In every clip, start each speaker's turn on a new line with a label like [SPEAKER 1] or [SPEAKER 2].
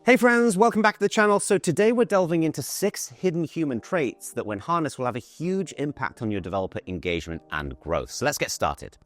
[SPEAKER 1] Hey friends, welcome back to the channel. So today we're delving into 6 hidden human traits that when harnessed will have a huge impact on your developer engagement and growth. So let's get started.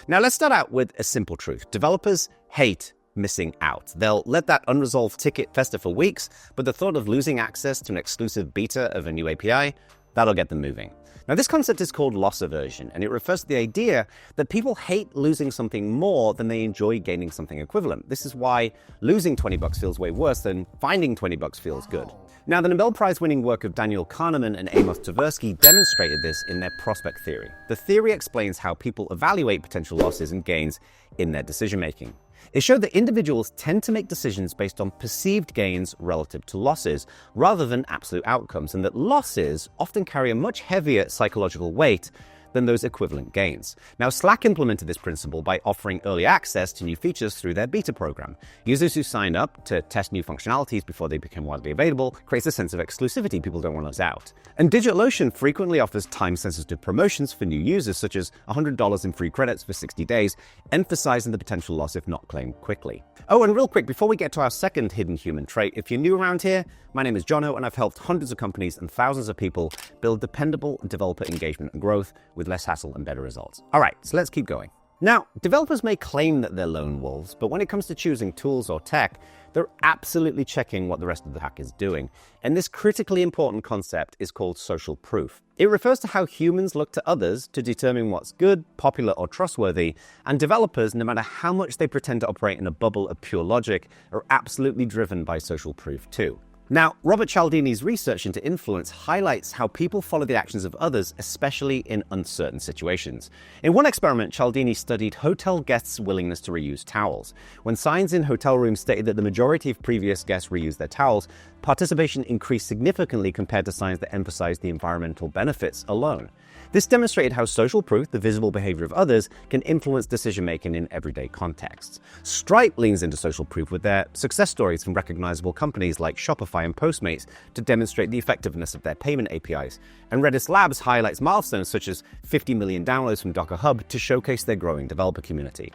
[SPEAKER 1] Now let's start out with a simple truth. Developers hate missing out. They'll let that unresolved ticket fester for weeks, but the thought of losing access to an exclusive beta of a new API, that'll get them moving. Now, this concept is called loss aversion, and it refers to the idea that people hate losing something more than they enjoy gaining something equivalent. This is why losing $20 feels way worse than finding $20 feels good. Now, the Nobel Prize-winning work of Daniel Kahneman and Amos Tversky demonstrated this in their prospect theory. The theory explains how people evaluate potential losses and gains in their decision-making. It showed that individuals tend to make decisions based on perceived gains relative to losses, rather than absolute outcomes, and that losses often carry a much heavier psychological weight than those equivalent gains. Now, Slack implemented this principle by offering early access to new features through their beta program. Users who sign up to test new functionalities before they become widely available creates a sense of exclusivity. People don't want us out. And DigitalOcean frequently offers time-sensitive promotions for new users, such as $100 in free credits for 60 days, emphasizing the potential loss if not claimed quickly. Oh, and real quick, before we get to our second hidden human trait, if you're new around here, my name is Jono, and I've helped hundreds of companies and thousands of people build dependable developer engagement and growth with less hassle and better results. All right, so let's keep going. Now, developers may claim that they're lone wolves, but when it comes to choosing tools or tech, they're absolutely checking what the rest of the pack is doing. And this critically important concept is called social proof. It refers to how humans look to others to determine what's good, popular, or trustworthy, and developers, no matter how much they pretend to operate in a bubble of pure logic, are absolutely driven by social proof too. Now, Robert Cialdini's research into influence highlights how people follow the actions of others, especially in uncertain situations. In one experiment, Cialdini studied hotel guests' willingness to reuse towels. When signs in hotel rooms stated that the majority of previous guests reused their towels, participation increased significantly compared to signs that emphasized the environmental benefits alone. This demonstrated how social proof, the visible behavior of others, can influence decision-making in everyday contexts. Stripe leans into social proof with their success stories from recognizable companies like Shopify and Postmates to demonstrate the effectiveness of their payment APIs. And Redis Labs highlights milestones such as 50 million downloads from Docker Hub to showcase their growing developer community.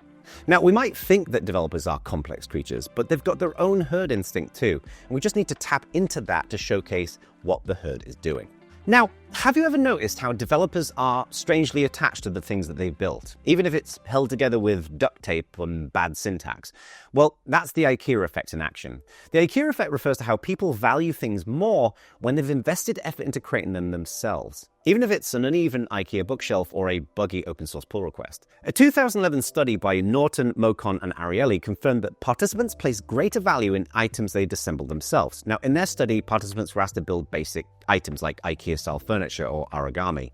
[SPEAKER 1] Now, we might think that developers are complex creatures, but they've got their own herd instinct too, and we just need to tap into that to showcase what the herd is doing. Now, have you ever noticed how developers are strangely attached to the things that they've built, even if it's held together with duct tape and bad syntax? Well, that's the IKEA Effect in action. The IKEA Effect refers to how people value things more when they've invested effort into creating them themselves, even if it's an uneven IKEA bookshelf or a buggy open source pull request. A 2011 study by Norton, Mocon, and Ariely confirmed that participants place greater value in items they'd assembled themselves. Now, in their study, participants were asked to build basic items like IKEA-style furniture or origami.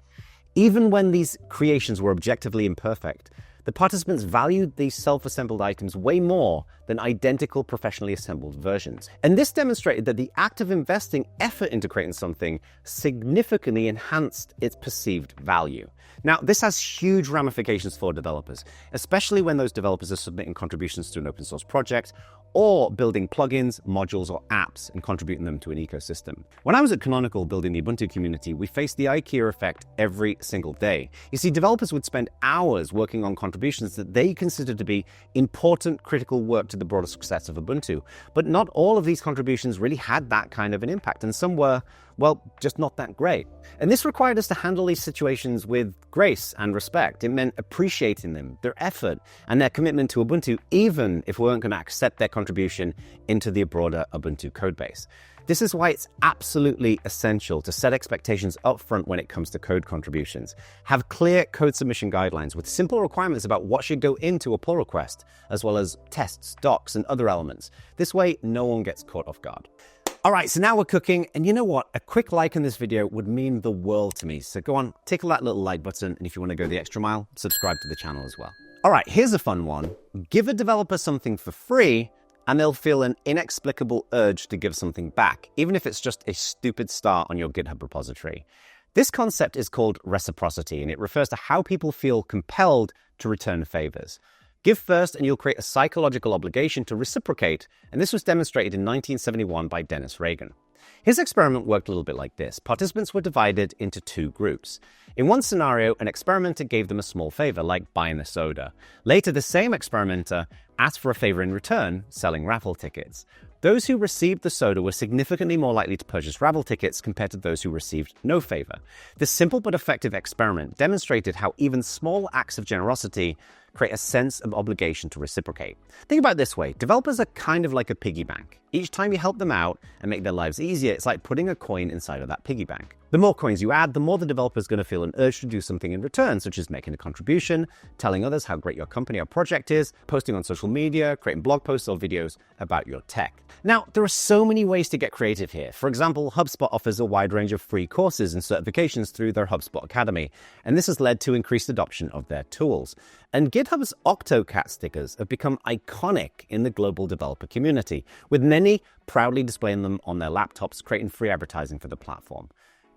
[SPEAKER 1] Even when these creations were objectively imperfect, the participants valued these self-assembled items way more than identical professionally assembled versions. And this demonstrated that the act of investing effort into creating something significantly enhanced its perceived value. Now, this has huge ramifications for developers, especially when those developers are submitting contributions to an open source project or building plugins, modules, or apps and contributing them to an ecosystem. When I was at Canonical building the Ubuntu community, we faced the IKEA effect every single day. You see, developers would spend hours working on contributions that they considered to be important, critical work to the broader success of Ubuntu. But not all of these contributions really had that kind of an impact, and some were, well, just not that great. And this required us to handle these situations with grace and respect. It meant appreciating them, their effort, and their commitment to Ubuntu, even if we weren't going to accept their contribution into the broader Ubuntu codebase. This is why it's absolutely essential to set expectations up front when it comes to code contributions. Have clear code submission guidelines with simple requirements about what should go into a pull request, as well as tests, docs, and other elements. This way, no one gets caught off guard. All right, so now we're cooking, and you know what? A quick like on this video would mean the world to me. So go on, tickle that little like button, and if you want to go the extra mile, subscribe to the channel as well. All right, here's a fun one. Give a developer something for free, and they'll feel an inexplicable urge to give something back, even if it's just a stupid star on your GitHub repository. This concept is called reciprocity, and it refers to how people feel compelled to return favors. Give first and you'll create a psychological obligation to reciprocate, and this was demonstrated in 1971 by Dennis Reagan. His experiment worked a little bit like this. Participants were divided into 2 groups. In one scenario, an experimenter gave them a small favor, like buying a soda. Later, the same experimenter asked for a favor in return, selling raffle tickets. those who received the soda were significantly more likely to purchase raffle tickets compared to those who received no favor. This simple but effective experiment demonstrated how even small acts of generosity create a sense of obligation to reciprocate. Think about it this way. Developers are kind of like a piggy bank. Each time you help them out and make their lives easier, it's like putting a coin inside of that piggy bank. The more coins you add, the more the developer's going to feel an urge to do something in return, such as making a contribution, telling others how great your company or project is, posting on social media, creating blog posts or videos about your tech. Now, there are so many ways to get creative here. For example, HubSpot offers a wide range of free courses and certifications through their HubSpot Academy, and this has led to increased adoption of their tools. And GitHub's Octocat stickers have become iconic in the global developer community, with many proudly displaying them on their laptops, creating free advertising for the platform.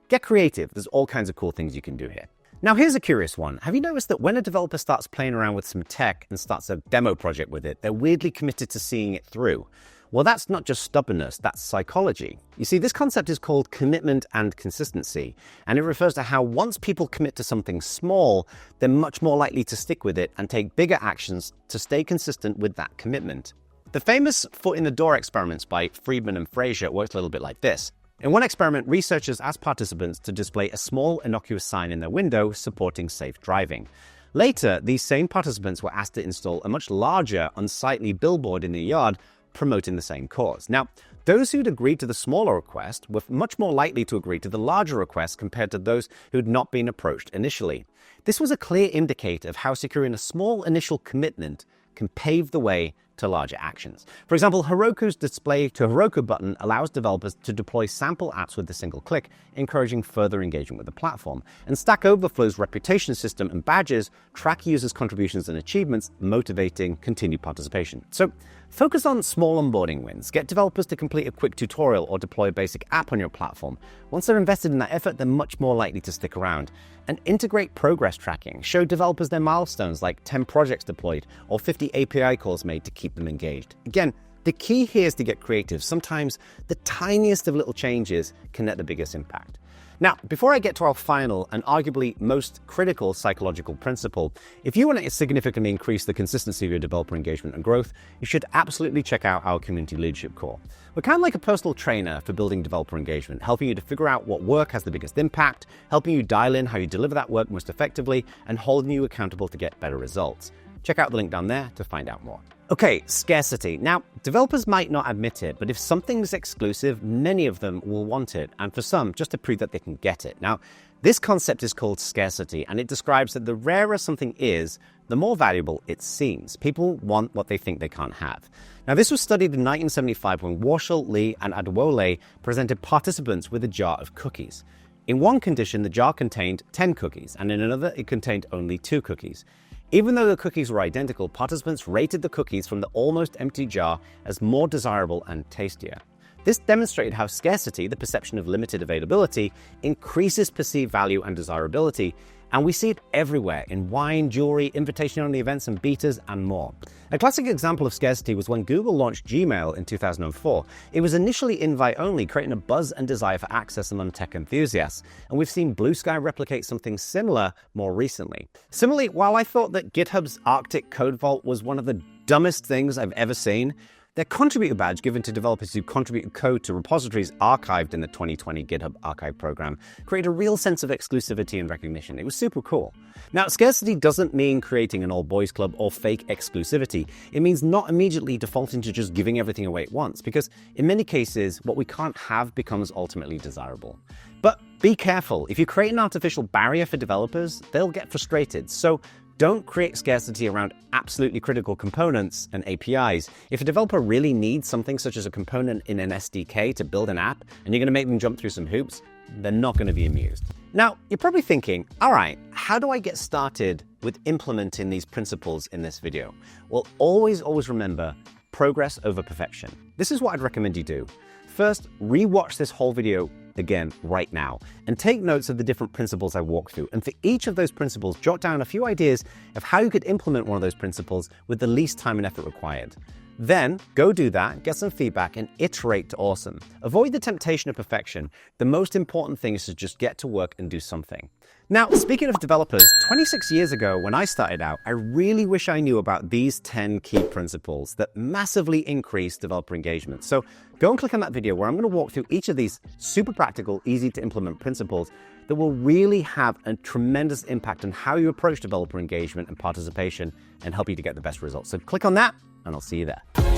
[SPEAKER 1] Get creative. There's all kinds of cool things you can do here. Now, here's a curious one. Have you noticed that when a developer starts playing around with some tech and starts a demo project with it, they're weirdly committed to seeing it through? Well, that's not just stubbornness, that's psychology. You see, this concept is called commitment and consistency, and it refers to how once people commit to something small, they're much more likely to stick with it and take bigger actions to stay consistent with that commitment. The famous foot in the door experiments by Friedman and Fraser worked a little bit like this. In one experiment, researchers asked participants to display a small innocuous sign in their window supporting safe driving. Later, these same participants were asked to install a much larger, unsightly billboard in their yard promoting the same cause. Now, those who'd agreed to the smaller request were much more likely to agree to the larger request compared to those who'd not been approached initially. This was a clear indicator of how securing a small initial commitment can pave the way to larger actions. For example, Heroku's display to Heroku button allows developers to deploy sample apps with a single click, encouraging further engagement with the platform. And Stack Overflow's reputation system and badges track users' contributions and achievements, motivating continued participation. So focus on small onboarding wins. Get developers to complete a quick tutorial or deploy a basic app on your platform. Once they're invested in that effort, they're much more likely to stick around. And integrate progress tracking. Show developers their milestones like 10 projects deployed or 50 API calls made to keep them engaged. Again, the key here is to get creative. Sometimes the tiniest of little changes can net the biggest impact. Now, before I get to our final and arguably most critical psychological principle, if you want to significantly increase the consistency of your developer engagement and growth, you should absolutely check out our community leadership core. We're kind of like a personal trainer for building developer engagement, helping you to figure out what work has the biggest impact, helping you dial in how you deliver that work most effectively, and holding you accountable to get better results. Check out the link down there to find out more. Okay, scarcity. Now, developers might not admit it, but if something's exclusive, many of them will want it, and for some, just to prove that they can get it. Now, this concept is called scarcity, and it describes that the rarer something is, the more valuable it seems. People want what they think they can't have. Now, this was studied in 1975 when Warshall, Lee, and Adewole presented participants with a jar of cookies. In one condition, the jar contained 10 cookies, and in another, it contained only 2 cookies. Even though the cookies were identical, participants rated the cookies from the almost empty jar as more desirable and tastier. This demonstrated how scarcity, the perception of limited availability, increases perceived value and desirability, and we see it everywhere in wine, jewelry, invitation-only events and betas, and more. A classic example of scarcity was when Google launched Gmail in 2004. It was initially invite-only, creating a buzz and desire for access among tech enthusiasts, and we've seen Blue Sky replicate something similar more recently. Similarly, while I thought that GitHub's Arctic Code Vault was one of the dumbest things I've ever seen, their contributor badge given to developers who contribute code to repositories archived in the 2020 GitHub Archive program created a real sense of exclusivity and recognition. It was super cool. Now, scarcity doesn't mean creating an all-boys club or fake exclusivity. It means not immediately defaulting to just giving everything away at once, because in many cases, what we can't have becomes ultimately desirable. But be careful. If you create an artificial barrier for developers, they'll get frustrated. So don't create scarcity around absolutely critical components and APIs. If a developer really needs something such as a component in an SDK to build an app, and you're going to make them jump through some hoops, they're not going to be amused. Now, you're probably thinking, all right, how do I get started with implementing these principles in this video? Well, always remember progress over perfection. This is what I'd recommend you do. First, rewatch this whole video again right now and take notes of the different principles I walked through. And for each of those principles, jot down a few ideas of how you could implement one of those principles with the least time and effort required. Then go do that, get some feedback, and iterate to awesome. Avoid the temptation of perfection. The most important thing is to just get to work and do something. Now, speaking of developers, 26 years ago when I started out, I really wish I knew about these 10 key principles that massively increase developer engagement. So go and click on that video where I'm going to walk through each of these super practical, easy to implement principles that will really have a tremendous impact on how you approach developer engagement and participation and help you to get the best results. So click on that and I'll see you there.